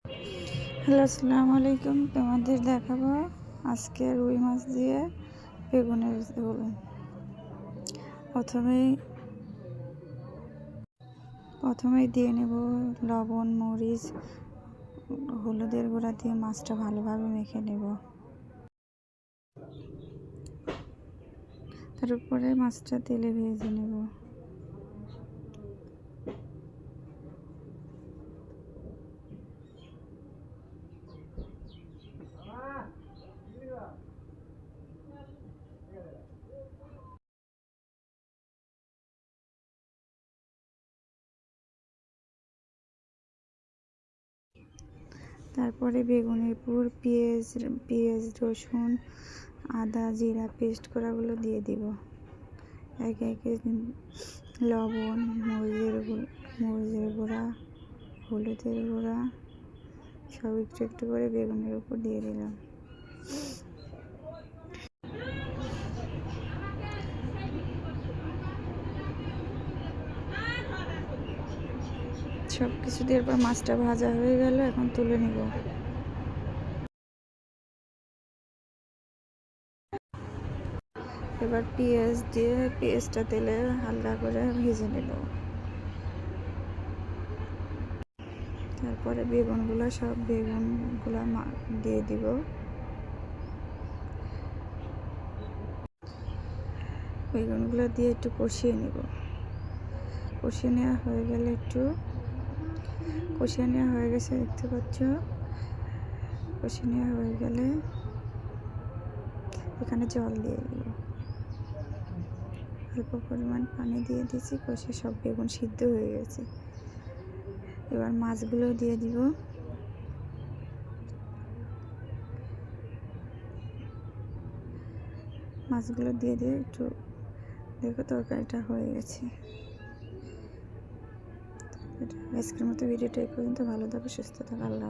Hello, আসসালামু আলাইকুম। তোমাদের দেখাবো আজকে রুই মাছ দিয়ে বেগুনের ঝোল। প্রথমেই দিয়ে নেব লবণ, মরিচ, হলুদের গুঁড়া দিয়ে মাছটা ভালোভাবে মেখে নেব। তার উপরে মাছটা তেলে ভেজে নেব। তারপরে বেগুনের পুর, পেঁয়াজ, রসুন, আদা, জিরা পেস্ট করাগুলো দিয়ে দিব। একে একে লবণ, মরিচের গুঁড়া, হলুদের গুঁড়া সব একটু একটু করে বেগুনের উপর দিয়ে দিলাম। সব কিছু দেওয়ার পর মাছটা ভাজা হয়ে গেল, এখন তুলে নিব। এবার পেঁয়াজ দিয়ে পেঁয়াজটা তেলে হালকা করে ভেজে নেব। তারপরে সব বেগুনগুলো দিয়ে দিব। বেগুনগুলো দিয়ে একটু কষিয়ে নেব। কষিয়ে নেওয়া হয়ে গেছে, দেখতে পাচ্ছ। কষিয়ে নেওয়া হয়ে গেলে এখানে জল দিয়ে দিব। অল্প পরিমাণ পানি দিয়ে দিয়েছি, কষে সব বেগুন সিদ্ধ হয়ে গেছে। এবার মাছগুলো দিয়ে দিব। মাছগুলো দিয়ে একটু দেখো, তরকারিটা হয়ে গেছে। আজকের মতো ভিডিওটা এই পর্যন্ত। ভালো থাকো, সুস্থ থাকো। আল্লাহ।